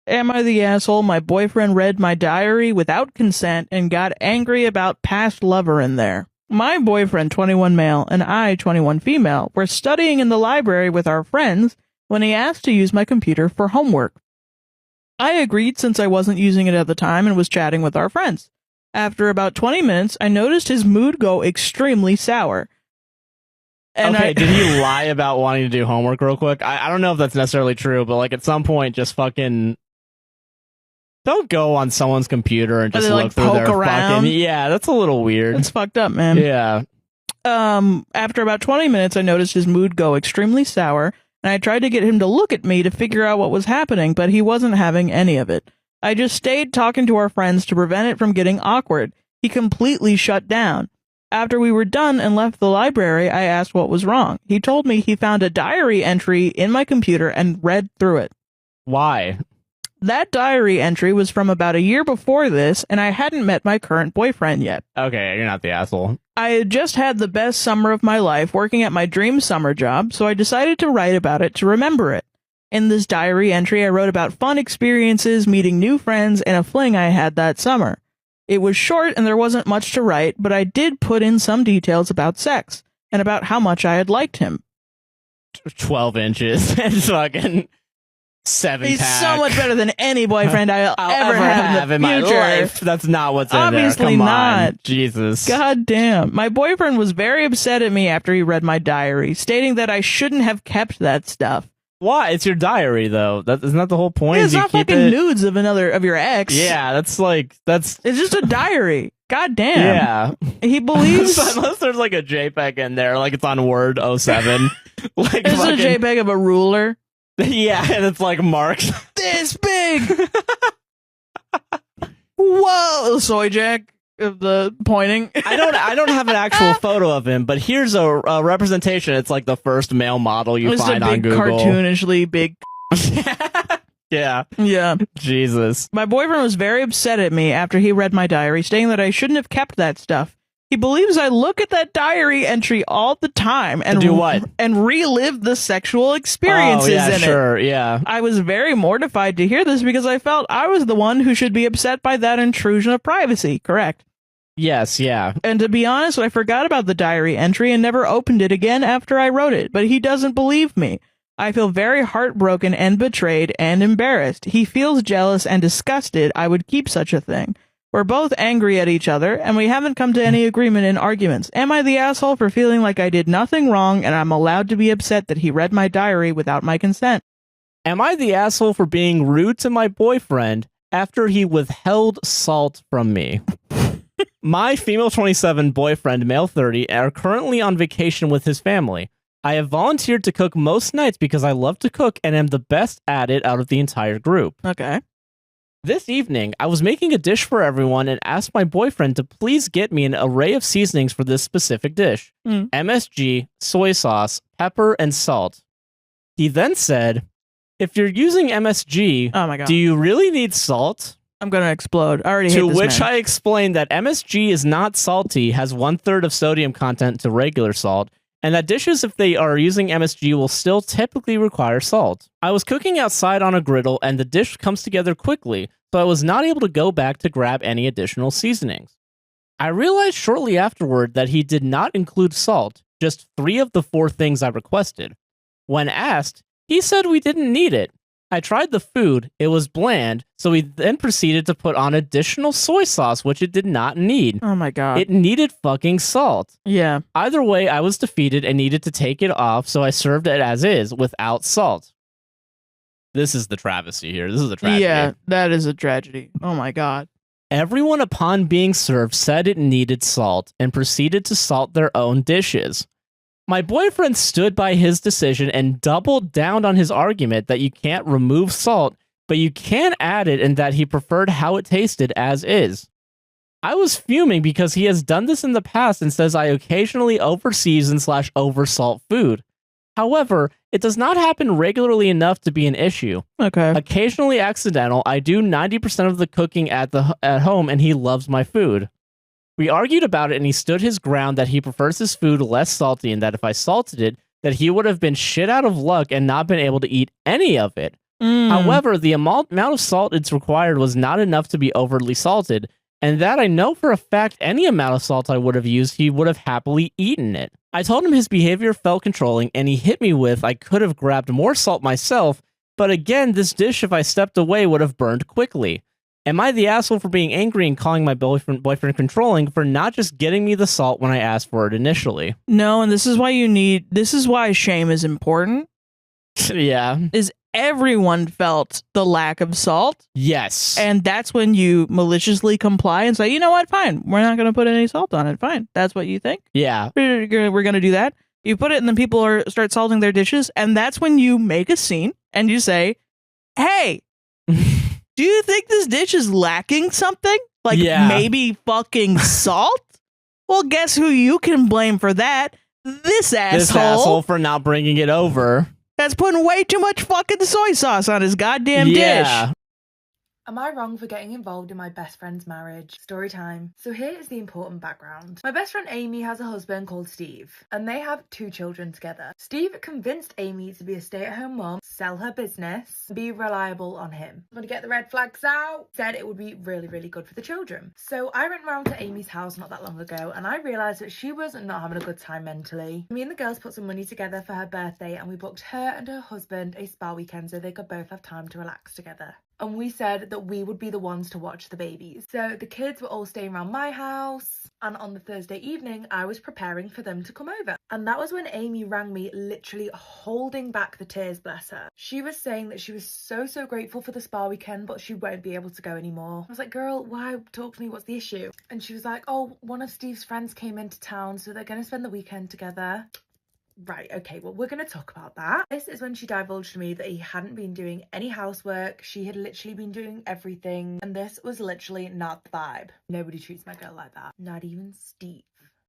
Am I the asshole? My boyfriend read my diary without consent and got angry about past lover in there. My boyfriend, 21 male, and I, 21 female, were studying in the library with our friends when he asked to use my computer for homework. I agreed since I wasn't using it at the time and was chatting with our friends. After about 20 minutes, I noticed his mood go extremely sour. And did he lie about wanting to do homework real quick? I don't know if that's necessarily true, but like at some point, just fucking don't go on someone's computer and just look through their fucking... Yeah, that's a little weird. It's fucked up, man. Yeah. After about 20 minutes, I noticed his mood go extremely sour, and I tried to get him to look at me to figure out what was happening, but he wasn't having any of it. I just stayed talking to our friends to prevent it from getting awkward. He completely shut down. After we were done and left the library, I asked what was wrong. He told me he found a diary entry in my computer and read through it. Why? That diary entry was from about a year before this, and I hadn't met my current boyfriend yet. Okay, you're not the asshole. I had just had the best summer of my life working at my dream summer job, so I decided to write about it to remember it. In this diary entry, I wrote about fun experiences, meeting new friends, and a fling I had that summer. It was short and there wasn't much to write, but I did put in some details about sex, and about how much I had liked him. 12 inches and fucking 7 He's pack. so much better than any boyfriend I'll ever have in the future. My life. That's not what's Obviously in there. Come not. on. Jesus. God damn. My boyfriend was very upset at me after he read my diary, stating that I shouldn't have kept that stuff. Why? It's your diary, though. Isn't that the whole point? It's not fucking nudes of your ex. Yeah, that's... It's just a diary. God damn. Yeah. He believes... Unless there's like a JPEG in there, like it's on Word 07. Like it's a JPEG of a ruler. Yeah, and it's like marked this big. Whoa, soy jack of the pointing. I don't have an actual photo of him, but here's a representation. It's like the first male model you find on Google. Cartoonishly big. Yeah. Yeah. Jesus. My boyfriend was very upset at me after he read my diary, stating that I shouldn't have kept that stuff. He believes I look at that diary entry all the time and do what? And relive the sexual experiences in it. Sure, yeah. I was very mortified to hear this because I felt I was the one who should be upset by that intrusion of privacy, correct? Yes, yeah. And to be honest, I forgot about the diary entry and never opened it again after I wrote it, but he doesn't believe me. I feel very heartbroken and betrayed and embarrassed. He feels jealous and disgusted I would keep such a thing. We're both angry at each other, and we haven't come to any agreement in arguments. Am I the asshole for feeling like I did nothing wrong and I'm allowed to be upset that he read my diary without my consent? Am I the asshole for being rude to my boyfriend after he withheld salt from me? My female 27 boyfriend, male 30, are currently on vacation with his family. I have volunteered to cook most nights because I love to cook and am the best at it out of the entire group. Okay. This evening, I was making a dish for everyone and asked my boyfriend to please get me an array of seasonings for this specific dish. MSG, soy sauce, pepper, and salt. He then said, if you're using MSG, oh my God, do you really need salt? I'm going to explode. I already hate this To which man. I explained that MSG is not salty, has 1/3 of sodium content to regular salt, and that dishes, if they are using MSG, will still typically require salt. I was cooking outside on a griddle, and the dish comes together quickly, so I was not able to go back to grab any additional seasonings. I realized shortly afterward that he did not include salt, just 3 of the 4 things I requested. When asked, he said we didn't need it. I tried the food, it was bland, so he then proceeded to put on additional soy sauce, which it did not need. Oh my God. It needed fucking salt. Yeah. Either way, I was defeated and needed to take it off, so I served it as is, without salt. This is the travesty here. This is a tragedy. Yeah, that is a tragedy. Oh my God. Everyone upon being served said it needed salt and proceeded to salt their own dishes. My boyfriend stood by his decision and doubled down on his argument that you can't remove salt, but you can add it, and that he preferred how it tasted as is. I was fuming because he has done this in the past and says I occasionally overseason/oversalt food. However, it does not happen regularly enough to be an issue. Okay. Occasionally accidental, I do 90% of the cooking at home, and he loves my food. We argued about it and he stood his ground that he prefers his food less salty and that if I salted it, that he would have been shit out of luck and not been able to eat any of it. However, the amount of salt it's required was not enough to be overly salted, and that I know for a fact any amount of salt I would have used, he would have happily eaten it. I told him his behavior felt controlling, and he hit me with I could have grabbed more salt myself, but again, this dish, if I stepped away, would have burned quickly. Am I the asshole for being angry and calling my boyfriend controlling for not just getting me the salt when I asked for it initially? No, and this is why shame is important. Yeah. Is everyone felt the lack of salt. Yes. And that's when you maliciously comply and say, you know what, fine, we're not going to put any salt on it. Fine. That's what you think? Yeah. We're going to do that. You put it and then people start salting their dishes. And that's when you make a scene and you say, hey, do you think this dish is lacking something? Like maybe fucking salt? Well, guess who you can blame for that? This asshole. This asshole for not bringing it over. That's putting way too much fucking soy sauce on his goddamn dish. Am I wrong for getting involved in my best friend's marriage? Story time. So here is the important background. My best friend Amy has a husband called Steve, and they have 2 children together. Steve convinced Amy to be a stay-at-home mom, sell her business, be reliable on him. I'm gonna get the red flags out. Said it would be really, really good for the children. So I went round to Amy's house not that long ago, and I realised that she was not having a good time mentally. Me and the girls put some money together for her birthday, and we booked her and her husband a spa weekend so they could both have time to relax together. And we said that we would be the ones to watch the babies. So the kids were all staying around my house, and on the Thursday evening I was preparing for them to come over. And that was when Amy rang me, literally holding back the tears, bless her. She was saying that she was so grateful for the spa weekend, but she won't be able to go anymore. I was like, girl, why? Talk to me, what's the issue? And she was like, oh, one of Steve's friends came into town, so they're gonna spend the weekend together. Right, okay, well, we're going to talk about that. This is when she divulged to me that he hadn't been doing any housework. She had literally been doing everything, and this was literally not the vibe. Nobody treats my girl like that. Not even Steve.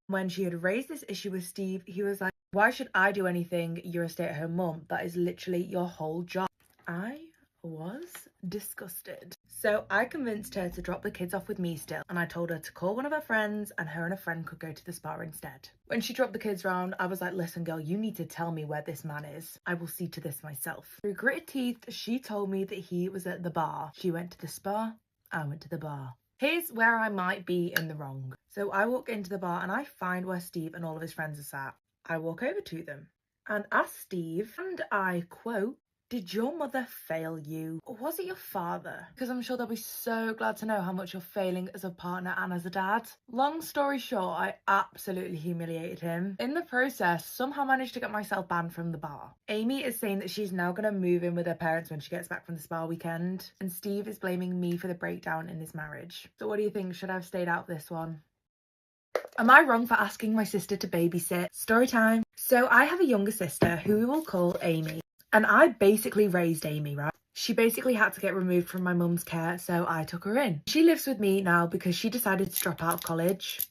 When she had raised this issue with Steve, he was like, why should I do anything? You're a stay-at-home mum. That is literally your whole job. I was disgusted. So I convinced her to drop the kids off with me still, and I told her to call one of her friends and her and a friend could go to the spa instead. When she dropped the kids round, I was like, listen girl, you need to tell me where this man is. I will see to this myself. Through gritted teeth, she told me that he was at the bar. She went to the spa, I went to the bar. Here's where I might be in the wrong. So I walk into the bar and I find where Steve and all of his friends are sat. I walk over to them and ask Steve, and I quote, did your mother fail you? Or was it your father? Because I'm sure they'll be so glad to know how much you're failing as a partner and as a dad. Long story short, I absolutely humiliated him. In the process, somehow managed to get myself banned from the bar. Amy is saying that she's now going to move in with her parents when she gets back from the spa weekend. And Steve is blaming me for the breakdown in his marriage. So what do you think? Should I have stayed out of this one? Am I wrong for asking my sister to babysit? Story time. So I have a younger sister who we will call Amy. And I basically raised Amy, right? She basically had to get removed from my mum's care, so I took her in. She lives with me now because she decided to drop out of college.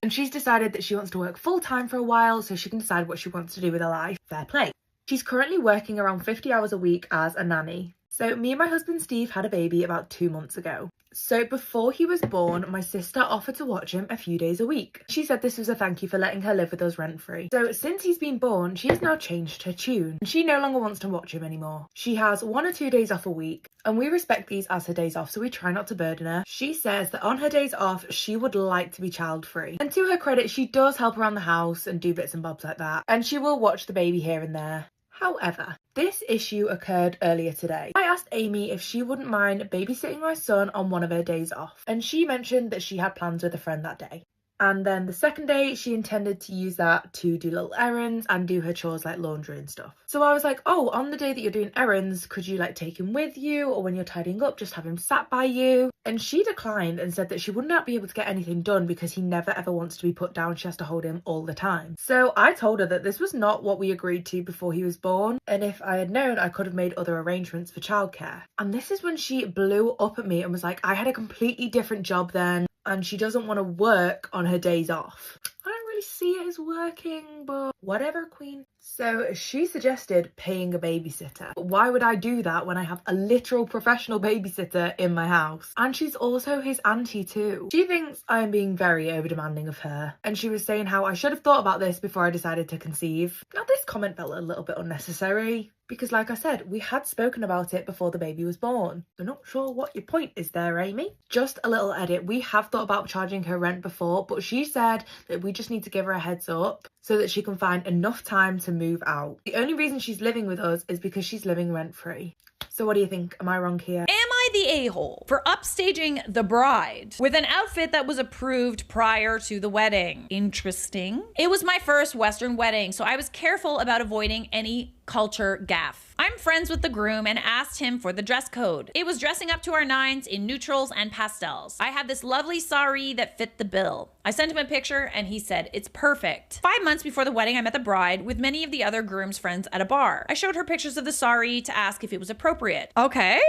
And she's decided that she wants to work full-time for a while so she can decide what she wants to do with her life. Fair play. She's currently working around 50 hours a week as a nanny. So me and my husband Steve had a baby about 2 months ago. So before he was born, my sister offered to watch him a few days a week. She said this was a thank you for letting her live with us rent-free. So since he's been born, she has now changed her tune. And she no longer wants to watch him anymore. She has 1 or 2 days off a week. And we respect these as her days off, so we try not to burden her. She says that on her days off, she would like to be child-free. And to her credit, she does help around the house and do bits and bobs like that. And she will watch the baby here and there. However, this issue occurred earlier today. I asked Amy if she wouldn't mind babysitting my son on one of her days off, and she mentioned that she had plans with a friend that day. And then the second day, she intended to use that to do little errands and do her chores like laundry and stuff. So I was like, oh, on the day that you're doing errands, could you like take him with you? Or when you're tidying up, just have him sat by you? And she declined and said that she would not be able to get anything done because he never ever wants to be put down. She has to hold him all the time. So I told her that this was not what we agreed to before he was born. And if I had known, I could have made other arrangements for childcare. And this is when she blew up at me and was like, I had a completely different job then. And she doesn't want to work on her days off. I don't really really see it as working, but whatever, queen. So she suggested paying a babysitter. But why would I do that when I have a literal professional babysitter in my house? And she's also his auntie too. She thinks I am being very over demanding of her. And she was saying how I should have thought about this before I decided to conceive. Now this comment felt a little bit unnecessary, because like I said, we had spoken about it before the baby was born. So not sure what your point is there, Amy. Just a little edit. We have thought about charging her rent before, but she said that we just need to give her a heads up so that she can find enough time to move out. The only reason she's living with us is because she's living rent-free. So what do you think? Am I wrong here? Am I the a-hole for upstaging the bride with an outfit that was approved prior to the wedding? Interesting. It was my first Western wedding, so I was careful about avoiding any culture gaffe. I'm friends with the groom and asked him for the dress code. It was dressing up to our nines in neutrals and pastels. I had this lovely sari that fit the bill. I sent him a picture and he said, it's perfect. 5 months before the wedding, I met the bride with many of the other groom's friends at a bar. I showed her pictures of the sari to ask if it was appropriate. Okay,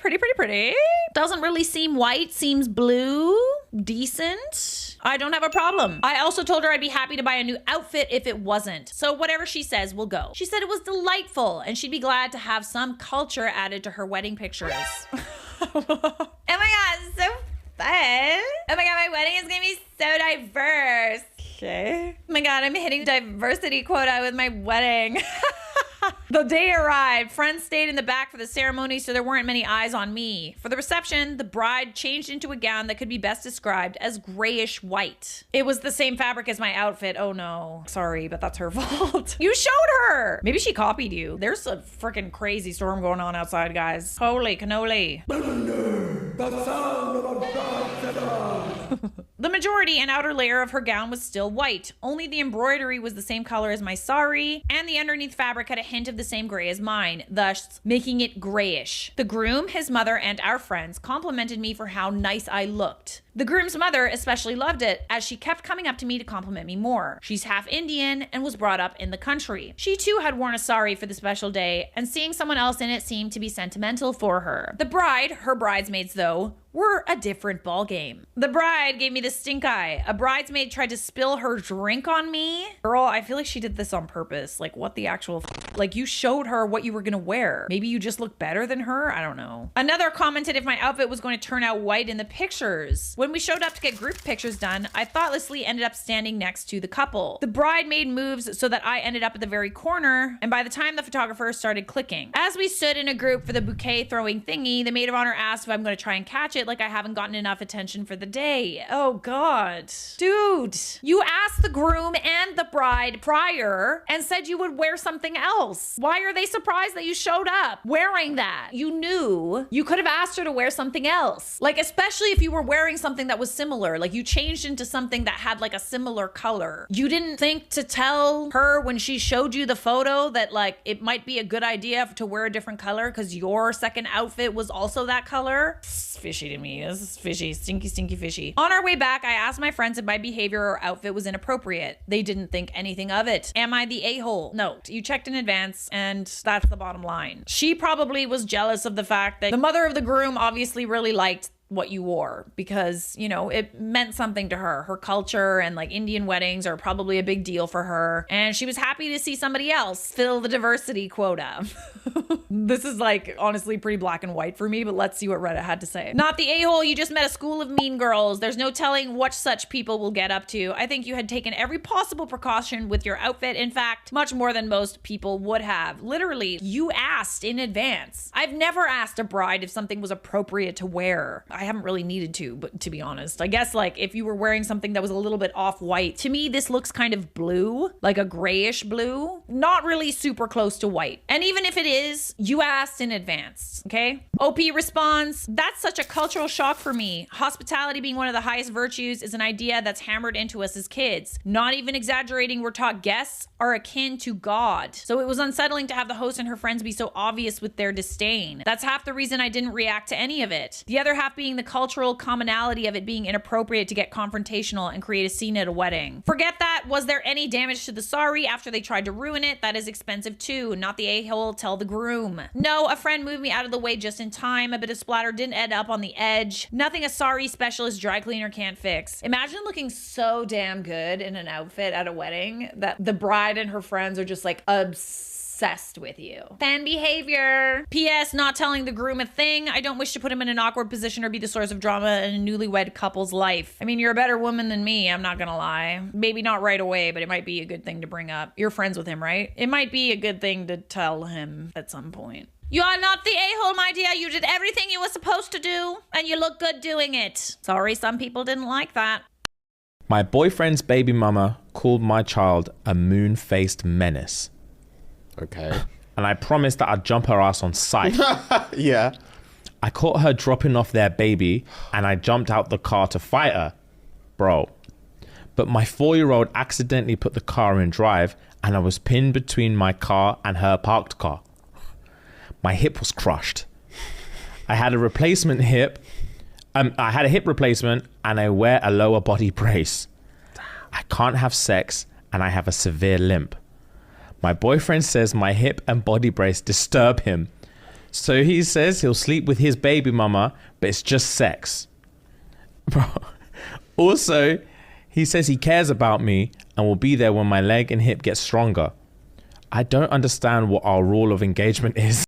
pretty. Doesn't really seem white, seems blue, decent. I don't have a problem. I also told her I'd be happy to buy a new outfit if it wasn't. So whatever she says, we'll go. She said it was delightful and she'd be glad to have some culture added to her wedding pictures. Oh my God, so fun. Oh my God, my wedding is gonna be so diverse. Okay. Oh my God, I'm hitting diversity quota with my wedding. The day arrived. Friends stayed in the back for the ceremony, so there weren't many eyes on me. For the reception, the bride changed into a gown that could be best described as grayish white. It was the same fabric as my outfit. Oh no. Sorry, but that's her fault. You showed her! Maybe she copied you. There's a freaking crazy storm going on outside, guys. Holy cannoli. The majority and outer layer of her gown was still white. Only the embroidery was the same color as my sari, and the underneath fabric had a hint of the same gray as mine, thus making it grayish. The groom, his mother, and our friends complimented me for how nice I looked. The groom's mother especially loved it, as she kept coming up to me to compliment me more. She's half Indian and was brought up in the country. She too had worn a sari for the special day, and seeing someone else in it seemed to be sentimental for her. The bride, her bridesmaids though, were a different ballgame. The bride gave me the stink eye. A bridesmaid tried to spill her drink on me. Girl, I feel like she did this on purpose. Like, what the actual like, you showed her what you were gonna wear. Maybe you just look better than her? I don't know. Another commented if my outfit was going to turn out white in the pictures. When we showed up to get group pictures done, I thoughtlessly ended up standing next to the couple. The bride made moves so that I ended up at the very corner, and by the time the photographer started clicking. As we stood in a group for the bouquet throwing thingy, the maid of honor asked if I'm gonna try and catch it, like I haven't gotten enough attention for the day. Oh God. Dude, you asked the groom and the bride prior and said you would wear something else. Why are they surprised that you showed up wearing that? You knew you could have asked her to wear something else. Like, especially if you were wearing something that was similar, like you changed into something that had like a similar color. You didn't think to tell her when she showed you the photo that like it might be a good idea to wear a different color because your second outfit was also that color? It's fishy to me. This is fishy. Stinky fishy. On our way back, I asked my friends if my behavior or outfit was inappropriate. They didn't think anything of it. Am I the a-hole? No. You checked in advance, and that's the bottom line. She probably was jealous of the fact that the mother of the groom obviously really liked what you wore because, you know, it meant something to her. Her culture and like Indian weddings are probably a big deal for her. And she was happy to see somebody else fill the diversity quota. This is like honestly pretty black and white for me, but let's see what Reddit had to say. Not the a-hole, you just met a school of mean girls. There's no telling what such people will get up to. I think you had taken every possible precaution with your outfit. In fact, much more than most people would have. Literally, you asked in advance. I've never asked a bride if something was appropriate to wear. I haven't really needed to, but to be honest, I guess like if you were wearing something that was a little bit off-white, to me, this looks kind of blue, like a grayish blue, not really super close to white. And even if it is, you asked in advance, okay? OP responds, that's such a cultural shock for me. Hospitality being one of the highest virtues is an idea that's hammered into us as kids. Not even exaggerating, we're taught guests are akin to God. So it was unsettling to have the host and her friends be so obvious with their disdain. That's half the reason I didn't react to any of it. The other half being finding the cultural commonality of it being inappropriate to get confrontational and create a scene at a wedding. Forget that. Was there any damage to the sari after they tried to ruin it? That is expensive too. Not the a-hole, tell the groom. No, a friend moved me out of the way just in time. A bit of splatter didn't end up on the edge. Nothing a sari specialist dry cleaner can't fix. Imagine looking so damn good in an outfit at a wedding that the bride and her friends are just like obsessed with you. Fan behavior. P.S. Not telling the groom a thing. I don't wish to put him in an awkward position or be the source of drama in a newlywed couple's life. I mean, you're a better woman than me, I'm not gonna lie. Maybe not right away, but it might be a good thing to bring up. You're friends with him, right? It might be a good thing to tell him at some point. You are not the a-hole, my dear. You did everything you were supposed to do, and you look good doing it. Sorry, some people didn't like that. My boyfriend's baby mama called my child a moon-faced menace. Okay. And I promised that I'd jump her ass on sight. Yeah. I caught her dropping off their baby and I jumped out the car to fight her. Bro. But my 4-year-old accidentally put the car in drive and I was pinned between my car and her parked car. My hip was crushed. I had a replacement hip. I had a hip replacement and I wear a lower body brace. I can't have sex and I have a severe limp. My boyfriend says my hip and body brace disturb him. So he says he'll sleep with his baby mama, but it's just sex. Bro. Also, he says he cares about me and will be there when my leg and hip get stronger. I don't understand what our rule of engagement is.